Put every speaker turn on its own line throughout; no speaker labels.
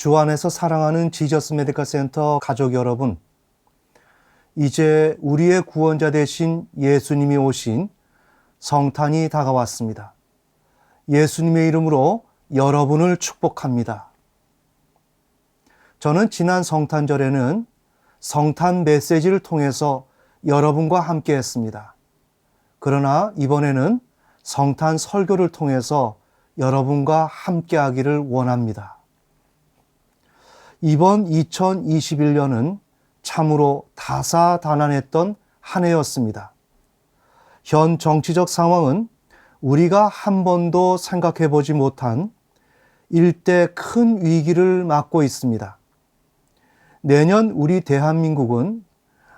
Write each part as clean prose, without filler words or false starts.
주 안에서 사랑하는 지저스 메디컬 센터 가족 여러분, 이제 우리의 구원자 되신 예수님이 오신 성탄이 다가왔습니다. 예수님의 이름으로 여러분을 축복합니다. 저는 지난 성탄절에는 성탄 메시지를 통해서 여러분과 함께 했습니다. 그러나 이번에는 성탄 설교를 통해서 여러분과 함께 하기를 원합니다. 이번 2021년은 참으로 다사다난했던 한 해였습니다. 현 정치적 상황은 우리가 한 번도 생각해 보지 못한 일대 큰 위기를 맞고 있습니다. 내년 우리 대한민국은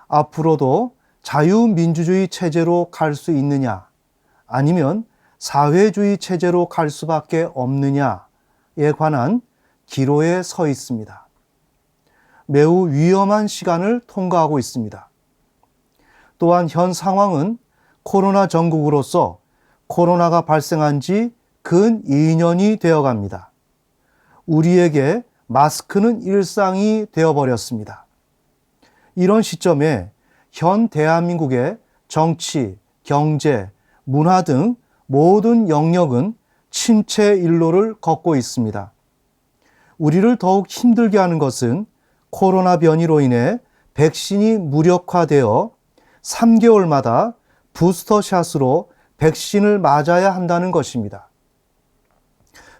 앞으로도 자유민주주의 체제로 갈 수 있느냐, 아니면 사회주의 체제로 갈 수밖에 없느냐에 관한 기로에 서 있습니다. 매우 위험한 시간을 통과하고 있습니다. 또한 현 상황은 코로나 전국으로서 코로나가 발생한 지 근 2년이 되어갑니다. 우리에게 마스크는 일상이 되어버렸습니다. 이런 시점에 현 대한민국의 정치, 경제, 문화 등 모든 영역은 침체 일로를 걷고 있습니다. 우리를 더욱 힘들게 하는 것은 코로나 변이로 인해 백신이 무력화되어 3개월마다 부스터샷으로 백신을 맞아야 한다는 것입니다.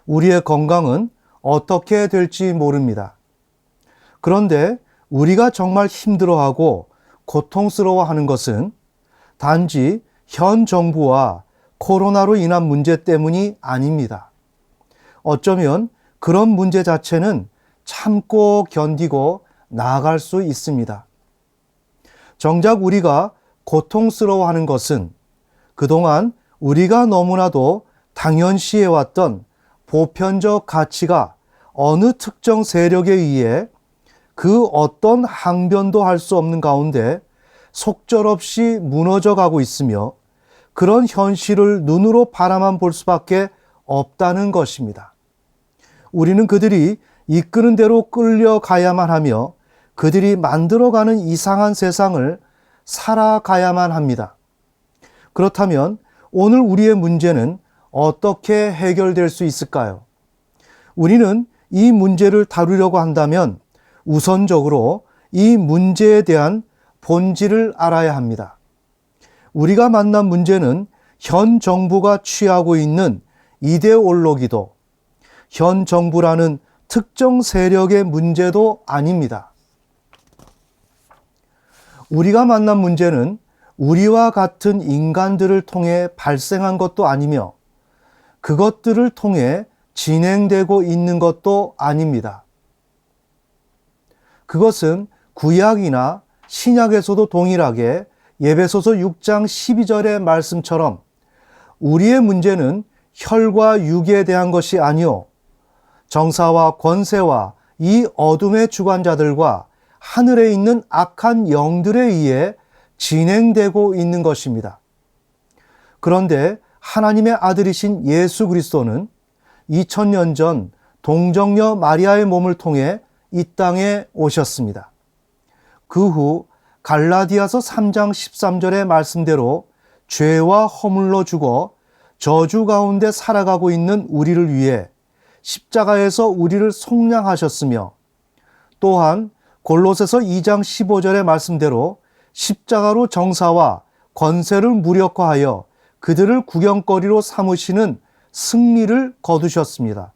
우리의 건강은 어떻게 될지 모릅니다. 그런데 우리가 정말 힘들어하고 고통스러워하는 것은 단지 현 정부와 코로나로 인한 문제 때문이 아닙니다. 어쩌면 그런 문제 자체는 참고 견디고 나아갈 수 있습니다. 정작 우리가 고통스러워하는 것은 그동안 우리가 너무나도 당연시해왔던 보편적 가치가 어느 특정 세력에 의해 그 어떤 항변도 할 수 없는 가운데 속절없이 무너져 가고 있으며, 그런 현실을 눈으로 바라만 볼 수밖에 없다는 것입니다. 우리는 그들이 이끄는 대로 끌려가야만 하며 그들이 만들어가는 이상한 세상을 살아가야만 합니다. 그렇다면 오늘 우리의 문제는 어떻게 해결될 수 있을까요? 우리는 이 문제를 다루려고 한다면 우선적으로 이 문제에 대한 본질을 알아야 합니다. 우리가 만난 문제는 현 정부가 취하고 있는 이데올로기도, 현 정부라는 특정 세력의 문제도 아닙니다. 우리가 만난 문제는 우리와 같은 인간들을 통해 발생한 것도 아니며 그것들을 통해 진행되고 있는 것도 아닙니다. 그것은 구약이나 신약에서도 동일하게 에베소서 6장 12절의 말씀처럼 우리의 문제는 혈과 육에 대한 것이 아니요 정사와 권세와 이 어둠의 주관자들과 하늘에 있는 악한 영들에 의해 진행되고 있는 것입니다. 그런데 하나님의 아들이신 예수 그리스도는 2000년 전 동정녀 마리아의 몸을 통해 이 땅에 오셨습니다. 그 후 갈라디아서 3장 13절의 말씀대로 죄와 허물로 죽어 저주 가운데 살아가고 있는 우리를 위해 십자가에서 우리를 속량하셨으며, 또한 골로새서 2장 15절의 말씀대로 십자가로 정사와 권세를 무력화하여 그들을 구경거리로 삼으시는 승리를 거두셨습니다.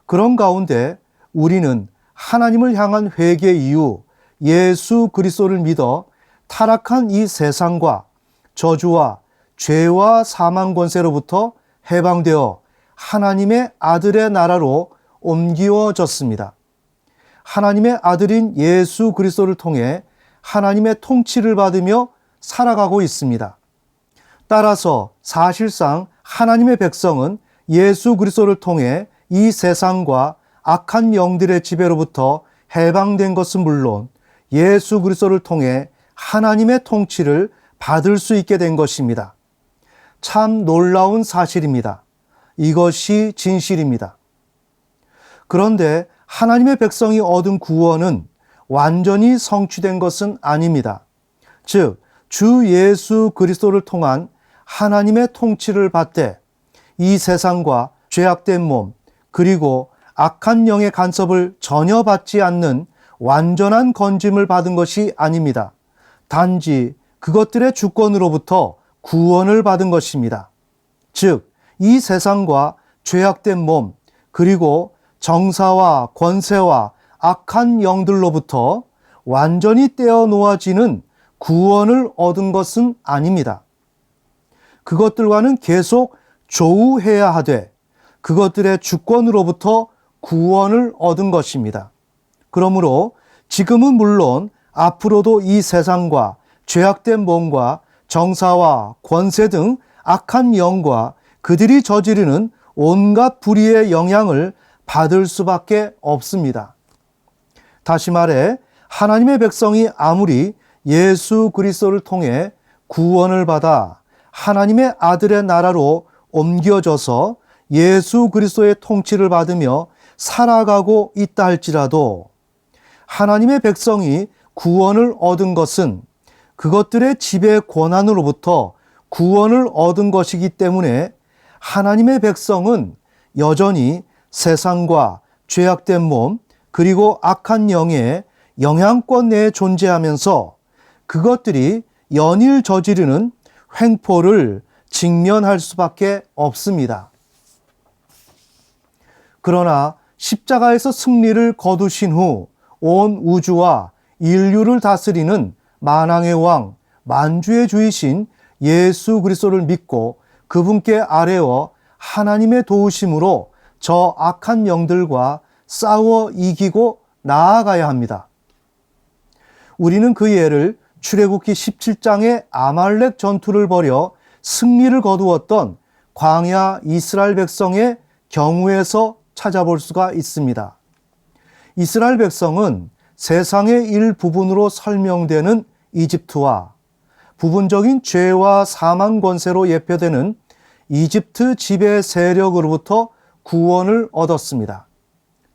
그런 가운데 우리는 하나님을 향한 회개 이후 예수 그리스도를 믿어 타락한 이 세상과 저주와 죄와 사망 권세로부터 해방되어 하나님의 아들의 나라로 옮기워졌습니다. 하나님의 아들인 예수 그리스도를 통해 하나님의 통치를 받으며 살아가고 있습니다. 따라서 사실상 하나님의 백성은 예수 그리스도를 통해 이 세상과 악한 영들의 지배로부터 해방된 것은 물론 예수 그리스도를 통해 하나님의 통치를 받을 수 있게 된 것입니다. 참 놀라운 사실입니다. 이것이 진실입니다. 그런데 하나님의 백성이 얻은 구원은 완전히 성취된 것은 아닙니다. 즉, 주 예수 그리스도를 통한 하나님의 통치를 받되 이 세상과 죄악된 몸 그리고 악한 영의 간섭을 전혀 받지 않는 완전한 건짐을 받은 것이 아닙니다. 단지 그것들의 주권으로부터 구원을 받은 것입니다. 즉, 이 세상과 죄악된 몸 그리고 정사와 권세와 악한 영들로부터 완전히 떼어 놓아지는 구원을 얻은 것은 아닙니다. 그것들과는 계속 조우해야 하되 그것들의 주권으로부터 구원을 얻은 것입니다. 그러므로 지금은 물론 앞으로도 이 세상과 죄악된 몸과 정사와 권세 등 악한 영과 그들이 저지르는 온갖 불의의 영향을 받을 수밖에 없습니다. 다시 말해 하나님의 백성이 아무리 예수 그리스도를 통해 구원을 받아 하나님의 아들의 나라로 옮겨져서 예수 그리스도의 통치를 받으며 살아가고 있다 할지라도 하나님의 백성이 구원을 얻은 것은 그것들의 지배 권한으로부터 구원을 얻은 것이기 때문에 하나님의 백성은 여전히 세상과 죄악된 몸 그리고 악한 영의 영향권 내에 존재하면서 그것들이 연일 저지르는 횡포를 직면할 수밖에 없습니다. 그러나 십자가에서 승리를 거두신 후 온 우주와 인류를 다스리는 만왕의 왕, 만주의 주이신 예수 그리스도를 믿고 그분께 아뢰어 하나님의 도우심으로 저 악한 영들과 싸워 이기고 나아가야 합니다. 우리는 그 예를 출애굽기 17장의 아말렉 전투를 벌여 승리를 거두었던 광야 이스라엘 백성의 경우에서 찾아볼 수가 있습니다. 이스라엘 백성은 세상의 일부분으로 설명되는 이집트와 부분적인 죄와 사망 권세로 예표되는 이집트 지배 세력으로부터 구원을 얻었습니다.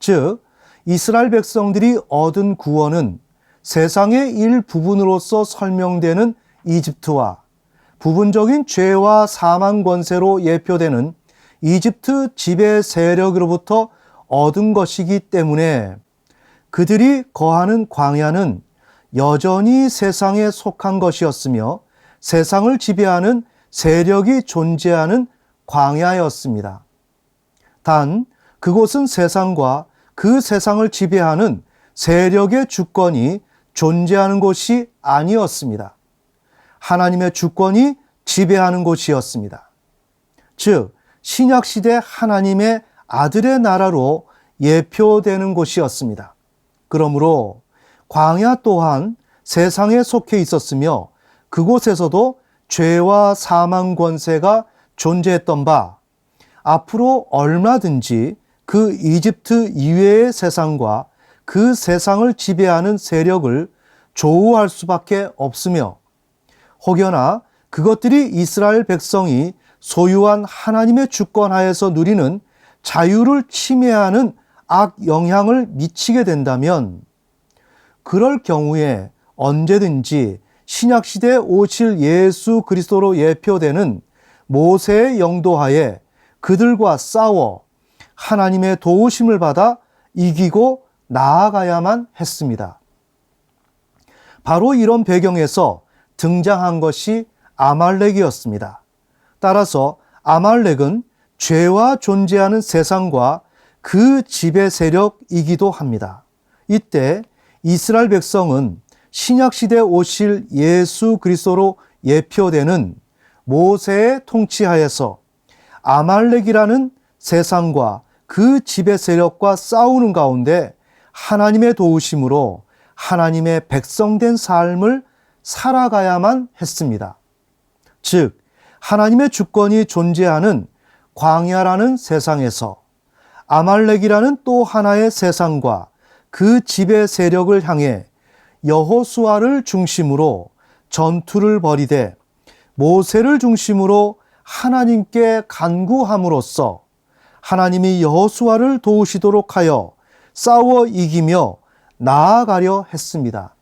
즉, 이스라엘 백성들이 얻은 구원은 세상의 일부분으로서 설명되는 이집트와 부분적인 죄와 사망 권세로 예표되는 이집트 지배 세력으로부터 얻은 것이기 때문에 그들이 거하는 광야는 여전히 세상에 속한 것이었으며 세상을 지배하는 세력이 존재하는 광야였습니다. 단 그곳은 세상과 그 세상을 지배하는 세력의 주권이 존재하는 곳이 아니었습니다. 하나님의 주권이 지배하는 곳이었습니다. 즉, 신약시대 하나님의 아들의 나라로 예표되는 곳이었습니다. 그러므로 광야 또한 세상에 속해 있었으며 그곳에서도 죄와 사망 권세가 존재했던 바 앞으로 얼마든지 그 이집트 이외의 세상과 그 세상을 지배하는 세력을 조우할 수밖에 없으며 혹여나 그것들이 이스라엘 백성이 소유한 하나님의 주권 하에서 누리는 자유를 침해하는 악 영향을 미치게 된다면 그럴 경우에 언제든지 신약시대에 오실 예수 그리스도로 예표되는 모세의 영도하에 그들과 싸워 하나님의 도우심을 받아 이기고 나아가야만 했습니다. 바로 이런 배경에서 등장한 것이 아말렉이었습니다. 따라서 아말렉은 죄와 존재하는 세상과 그 지배 세력이기도 합니다. 이때 이스라엘 백성은 신약시대에 오실 예수 그리스도로 예표되는 모세의 통치하에서 아말렉이라는 세상과 그 지배 세력과 싸우는 가운데 하나님의 도우심으로 하나님의 백성된 삶을 살아가야만 했습니다. 즉, 하나님의 주권이 존재하는 광야라는 세상에서 아말렉이라는 또 하나의 세상과 그 지배 세력을 향해 여호수아를 중심으로 전투를 벌이되 모세를 중심으로 하나님께 간구함으로써 하나님이 여호수아를 도우시도록 하여 싸워 이기며 나아가려 했습니다.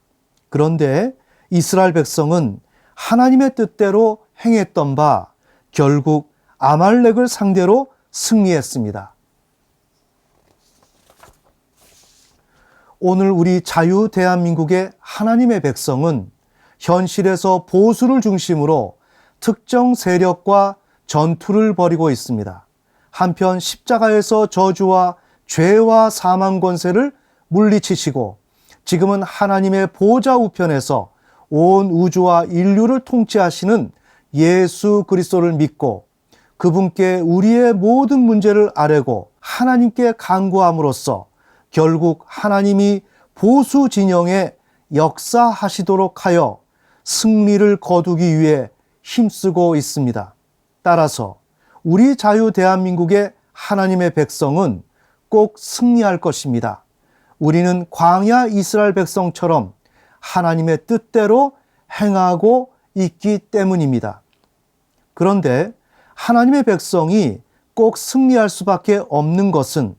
그런데 이스라엘 백성은 하나님의 뜻대로 행했던 바 결국 아말렉을 상대로 승리했습니다. 오늘 우리 자유 대한민국의 하나님의 백성은 현실에서 보수를 중심으로 특정 세력과 전투를 벌이고 있습니다. 한편 십자가에서 저주와 죄와 사망 권세를 물리치시고 지금은 하나님의 보좌 우편에서 온 우주와 인류를 통치하시는 예수 그리스도를 믿고 그분께 우리의 모든 문제를 아뢰고 하나님께 간구함으로써 결국 하나님이 보수 진영에 역사하시도록 하여 승리를 거두기 위해 힘쓰고 있습니다. 따라서 우리 자유 대한민국의 하나님의 백성은 꼭 승리할 것입니다. 우리는 광야 이스라엘 백성처럼 하나님의 뜻대로 행하고 있기 때문입니다. 그런데 하나님의 백성이 꼭 승리할 수밖에 없는 것은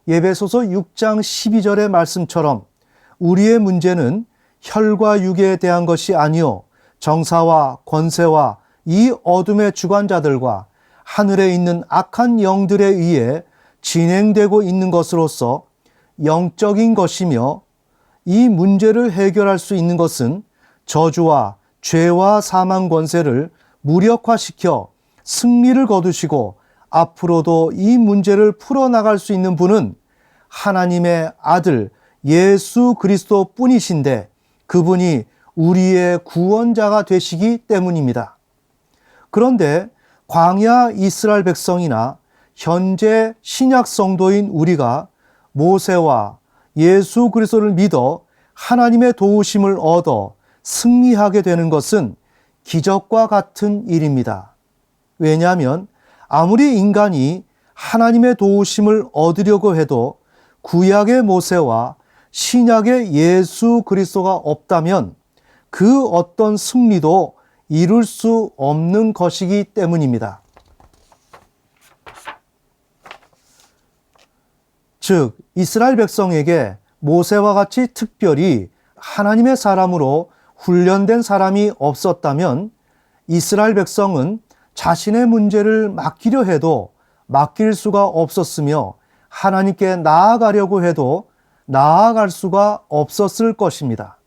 에베소서 6장 12절의 말씀처럼 우리의 문제는 혈과 육에 대한 것이 아니요 정사와 권세와 이 어둠의 주관자들과 하늘에 있는 악한 영들에 의해 진행되고 있는 것으로서 영적인 것이며 이 문제를 해결할 수 있는 것은 저주와 죄와 사망 권세를 무력화시켜 승리를 거두시고 앞으로도 이 문제를 풀어나갈 수 있는 분은 하나님의 아들 예수 그리스도 뿐이신데 그분이 우리의 구원자가 되시기 때문입니다. 그런데 광야 이스라엘 백성이나 현재 신약 성도인 우리가 모세와 예수 그리스도를 믿어 하나님의 도우심을 얻어 승리하게 되는 것은 기적과 같은 일입니다. 왜냐하면 아무리 인간이 하나님의 도우심을 얻으려고 해도 구약의 모세와 신약의 예수 그리스도가 없다면 그 어떤 승리도 이룰 수 없는 것이기 때문입니다. 즉 이스라엘 백성에게 모세와 같이 특별히 하나님의 사람으로 훈련된 사람이 없었다면 이스라엘 백성은 자신의 문제를 맡기려 해도 맡길 수가 없었으며 하나님께 나아가려고 해도 나아갈 수가 없었을 것입니다.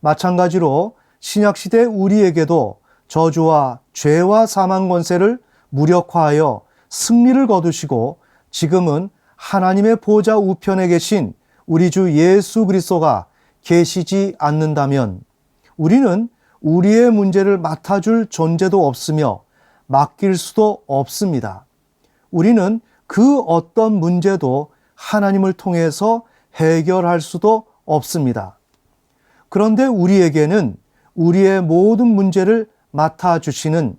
마찬가지로 신약시대 우리에게도 저주와 죄와 사망 권세를 무력화하여 승리를 거두시고 지금은 하나님의 보좌 우편에 계신 우리 주 예수 그리스도가 계시지 않는다면 우리는 우리의 문제를 맡아줄 존재도 없으며 맡길 수도 없습니다. 우리는 그 어떤 문제도 하나님을 통해서 해결할 수도 없습니다. 그런데 우리에게는 우리의 모든 문제를 맡아주시는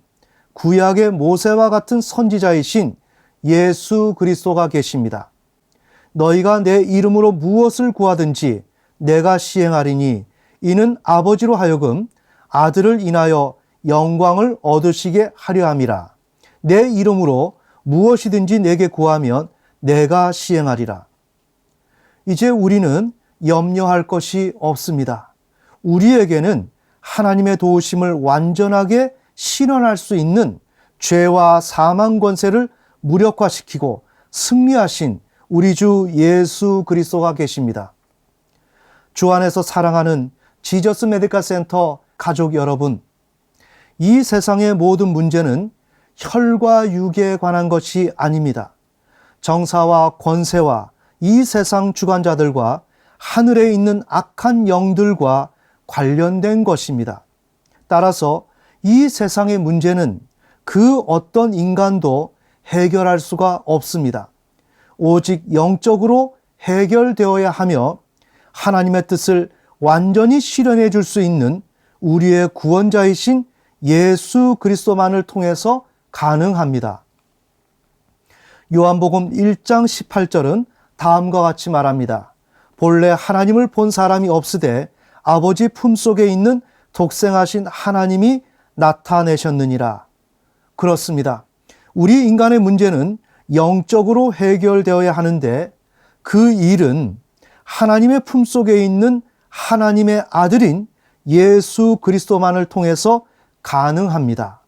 구약의 모세와 같은 선지자이신 예수 그리스도가 계십니다. 너희가 내 이름으로 무엇을 구하든지 내가 시행하리니 이는 아버지로 하여금 아들을 인하여 영광을 얻으시게 하려 함이라. 내 이름으로 무엇이든지 내게 구하면 내가 시행하리라. 이제 우리는 염려할 것이 없습니다. 우리에게는 하나님의 도우심을 완전하게 실현할 수 있는 죄와 사망 권세를 무력화시키고 승리하신 우리 주 예수 그리스도가 계십니다. 주 안에서 사랑하는 지저스 메디컬 센터 가족 여러분, 이 세상의 모든 문제는 혈과 육에 관한 것이 아닙니다. 정사와 권세와 이 세상 주관자들과 하늘에 있는 악한 영들과 관련된 것입니다. 따라서 이 세상의 문제는 그 어떤 인간도 해결할 수가 없습니다. 오직 영적으로 해결되어야 하며 하나님의 뜻을 완전히 실현해 줄 수 있는 우리의 구원자이신 예수 그리스도만을 통해서 가능합니다. 요한복음 1장 18절은 다음과 같이 말합니다. 본래 하나님을 본 사람이 없으되 아버지 품속에 있는 독생하신 하나님이 나타내셨느니라. 그렇습니다. 우리 인간의 문제는 영적으로 해결되어야 하는데 그 일은 하나님의 품속에 있는 하나님의 아들인 예수 그리스도만을 통해서 가능합니다.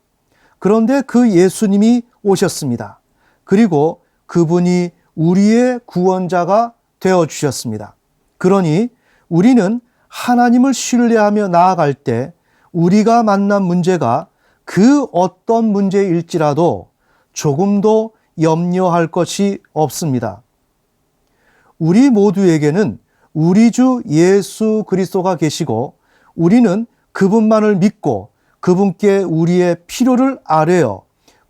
그런데 그 예수님이 오셨습니다. 그리고 그분이 우리의 구원자가 되어주셨습니다. 그러니 우리는 하나님을 신뢰하며 나아갈 때 우리가 만난 문제가 그 어떤 문제일지라도 조금도 염려할 것이 없습니다. 우리 모두에게는 우리 주 예수 그리스도가 계시고 우리는 그분만을 믿고 그분께 우리의 필요를 아뢰어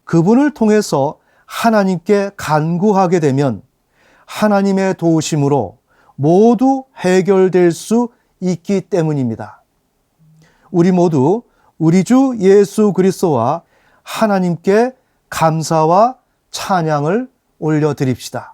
그분을 통해서 하나님께 간구하게 되면 하나님의 도우심으로 모두 해결될 수 있기 때문입니다. 우리 모두 우리 주 예수 그리스도와 하나님께 감사와 찬양을 올려드립시다.